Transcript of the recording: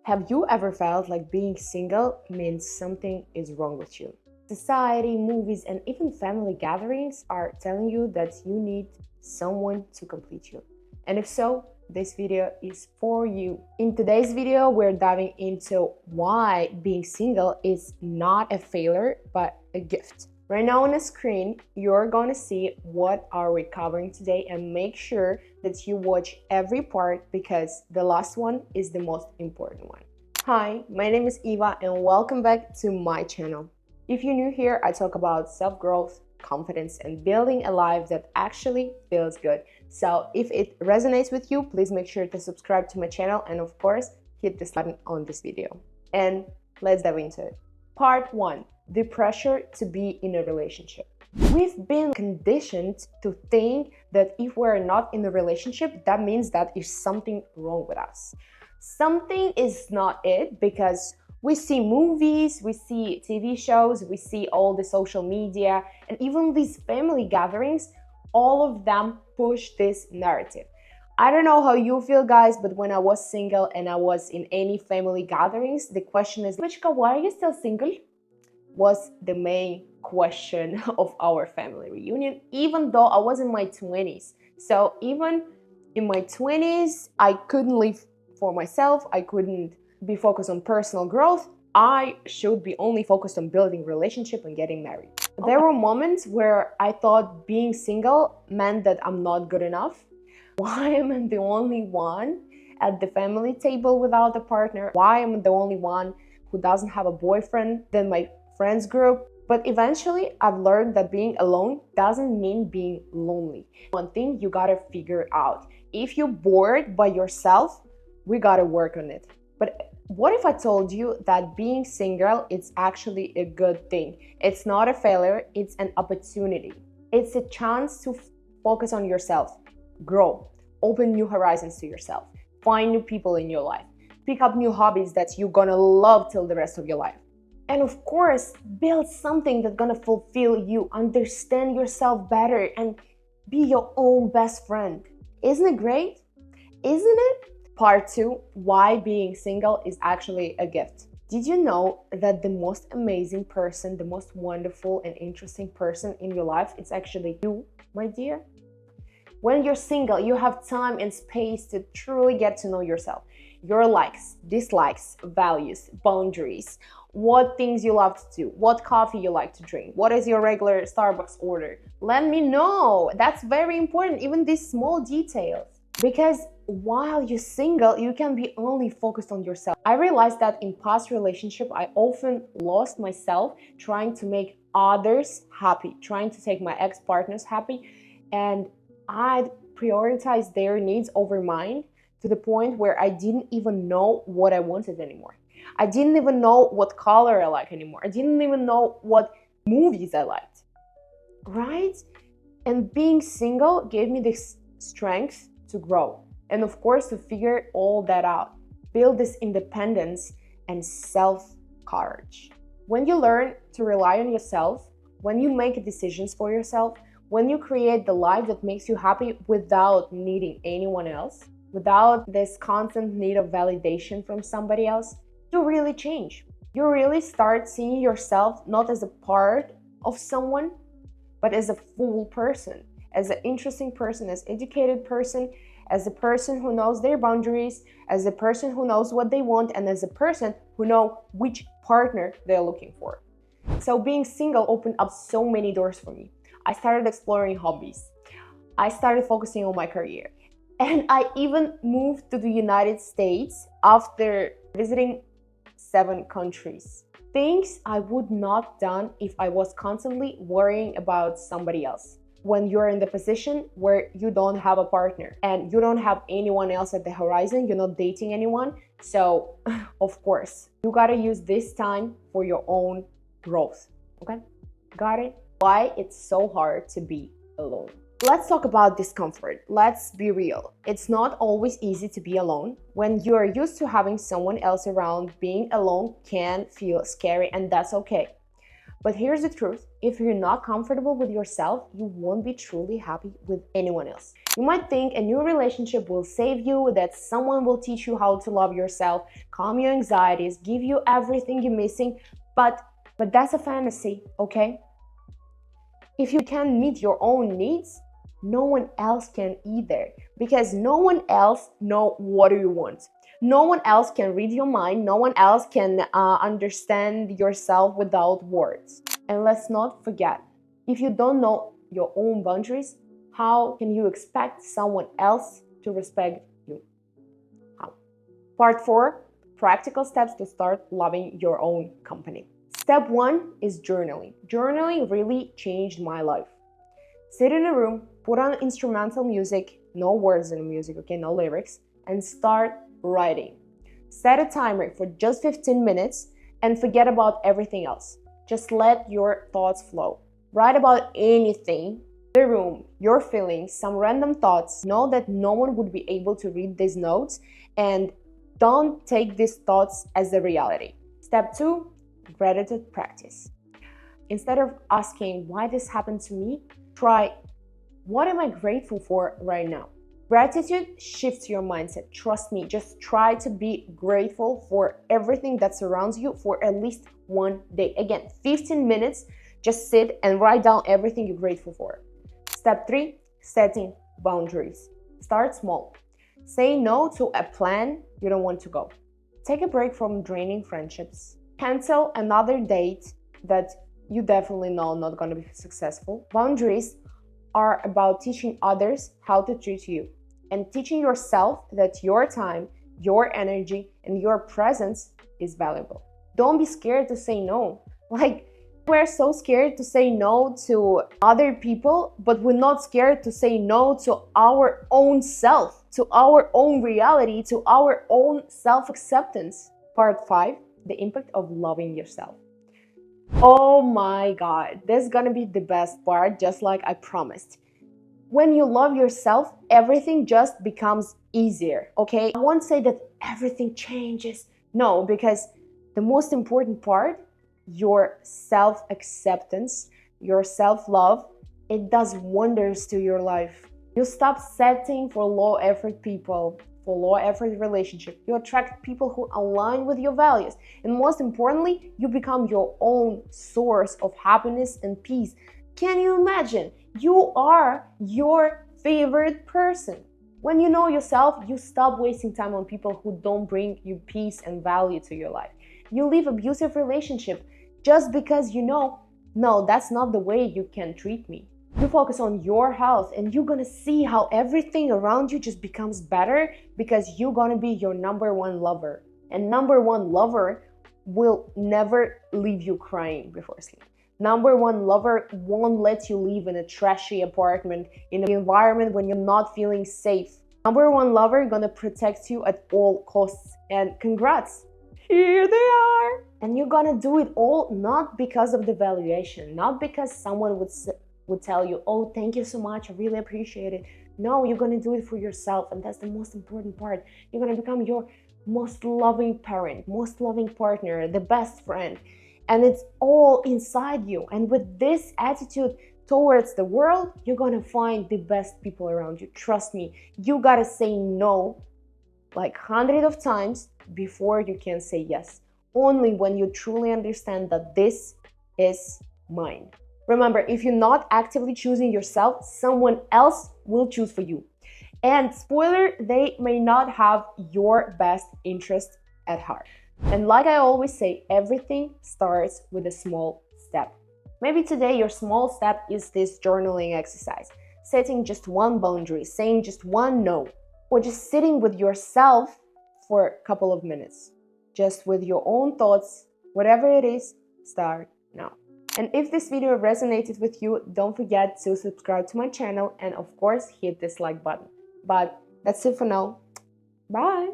Have you ever felt like being single means something is wrong with you? Society, movies, and even family gatherings are telling you that you need someone to complete you. And if so, this video is for you. In today's video, we're diving into why being single is not a failure, but a gift. Right now on the screen, you're going to see what are we covering today, and make sure that you watch every part because the last one is the most important one. Hi, my name is Eva and welcome back to my channel. If you're new here, I talk about self-growth, confidence, and building a life that actually feels good. So if it resonates with you, please make sure to subscribe to my channel and of course, hit this button on this video. And let's dive into it. Part 1. The pressure to be in a relationship. We've been conditioned to think that if we're not in a relationship, that means that there's something wrong with us. Something is not it because we see movies, we see TV shows, we see all the social media, and even these family gatherings, all of them push this narrative. I don't know how you feel, guys, but when I was single and I was in any family gatherings, the question is, Michka, why are you still single? Was the main question of our family reunion, even though I was in my 20s. So even in my 20s, I couldn't live for myself. I couldn't be focused on personal growth. I should be only focused on building relationship and getting married. Okay. There were moments where I thought being single meant that I'm not good enough. Why am I the only one at the family table without a partner? Why am I the only one who doesn't have a boyfriend than my friends group? But eventually I've learned that being alone doesn't mean being lonely. One thing you gotta figure out: if you're bored by yourself, we gotta work on it. But what if I told you that being single is actually a good thing? It's not a failure, it's an opportunity. It's a chance to focus on yourself, grow, open new horizons to yourself, find new people in your life, pick up new hobbies that you're gonna love till the rest of your life. And of course, build something that's gonna fulfill you, understand yourself better, and be your own best friend. Isn't it great? Isn't it? Part 2, why being single is actually a gift. Did you know that the most amazing person, the most wonderful and interesting person in your life is actually you, my dear? When you're single, you have time and space to truly get to know yourself. Your likes, dislikes, values, boundaries, what things you love to do, what coffee you like to drink, what is your regular Starbucks order. Let me know. That's very important, even these small details. Because while you're single, you can be only focused on yourself. I realized that in past relationship, I often lost myself trying to make others happy, trying to take my ex-partners happy, and I'd prioritize their needs over mine to the point where I didn't even know what I wanted anymore. I didn't even know what color I like anymore. I didn't even know what movies I liked, right? And being single gave me this strength to grow and of course to figure all that out, build this independence and self-courage. When you learn to rely on yourself, when you make decisions for yourself, when you create the life that makes you happy without needing anyone else, without this constant need of validation from somebody else, you really change. You really start seeing yourself not as a part of someone, but as a full person, as an interesting person, as an educated person, as a person who knows their boundaries, as a person who knows what they want, and as a person who knows which partner they're looking for. So being single opened up so many doors for me. I started exploring hobbies. I started focusing on my career. And I even moved to the United States after visiting 7 countries. Things I would not done if I was constantly worrying about somebody else. When you're in the position where you don't have a partner and you don't have anyone else at the horizon, you're not dating anyone. So of course, you gotta use this time for your own growth, okay? Got it? Why it's so hard to be alone. Let's talk about discomfort. Let's be real. It's not always easy to be alone. When you are used to having someone else around, being alone can feel scary, and that's okay. But here's the truth, if you're not comfortable with yourself, you won't be truly happy with anyone else. You might think a new relationship will save you, that someone will teach you how to love yourself, calm your anxieties, give you everything you're missing, but that's a fantasy, okay? If you can't meet your own needs, no one else can either, because no one else knows what you want. No one else can read your mind. No one else can understand yourself without words. And let's not forget, if you don't know your own boundaries, how can you expect someone else to respect you? How? Part 4, practical steps to start loving your own company. Step 1 is journaling. Journaling really changed my life. Sit in a room, put on instrumental music, no words in the music, okay, no lyrics, and start writing. Set a timer for just 15 minutes and forget about everything else. Just let your thoughts flow. Write about anything, the room, your feelings, some random thoughts. Know that no one would be able to read these notes, and don't take these thoughts as a reality. Step 2, gratitude practice. Instead of asking why this happened to me, try what am I grateful for right now? Gratitude shifts your mindset. Trust me, just try to be grateful for everything that surrounds you for at least one day. Again, 15 minutes, just sit and write down everything you're grateful for. Step 3, setting boundaries. Start small. Say no to a plan you don't want to go. Take a break from draining friendships. Cancel another date that you definitely know not going to be successful. Boundaries are about teaching others how to treat you and teaching yourself that your time, your energy, and your presence is valuable. Don't be scared to say no. Like, we're so scared to say no to other people, but we're not scared to say no to our own self, to our own reality, to our own self-acceptance. Part 5, the impact of loving yourself. Oh my God, this is gonna be the best part, just like I promised. When you love yourself, everything just becomes easier, okay? I won't say that everything changes. No, because the most important part, your self-acceptance, your self-love, it does wonders to your life. You stop settling for low-effort people, for low-effort relationship. You attract people who align with your values. And most importantly, you become your own source of happiness and peace. Can you imagine? You are your favorite person. When you know yourself, you stop wasting time on people who don't bring you peace and value to your life. You leave abusive relationship just because you know, no, that's not the way you can treat me. You focus on your health and you're gonna see how everything around you just becomes better because you're gonna be your number one lover. And number one lover will never leave you crying before sleep. Number one lover won't let you live in a trashy apartment, in an environment when you're not feeling safe. Number one lover gonna protect you at all costs. And congrats, here they are. And you're gonna do it all not because of the valuation, not because someone would tell you, oh, thank you so much, I really appreciate it. No, you're gonna do it for yourself, and that's the most important part. You're gonna become your most loving parent, most loving partner, the best friend. And it's all inside you. And with this attitude towards the world, you're gonna find the best people around you. Trust me, you gotta say no like hundreds of times before you can say yes. Only when you truly understand that this is mine. Remember, if you're not actively choosing yourself, someone else will choose for you. And spoiler, they may not have your best interest at heart. And like I always say, everything starts with a small step. Maybe today your small step is this journaling exercise, setting just one boundary, saying just one no, or just sitting with yourself for a couple of minutes, just with your own thoughts. Whatever it is, start now. And if this video resonated with you, don't forget to subscribe to my channel and of course hit this like button. But that's it for now. Bye!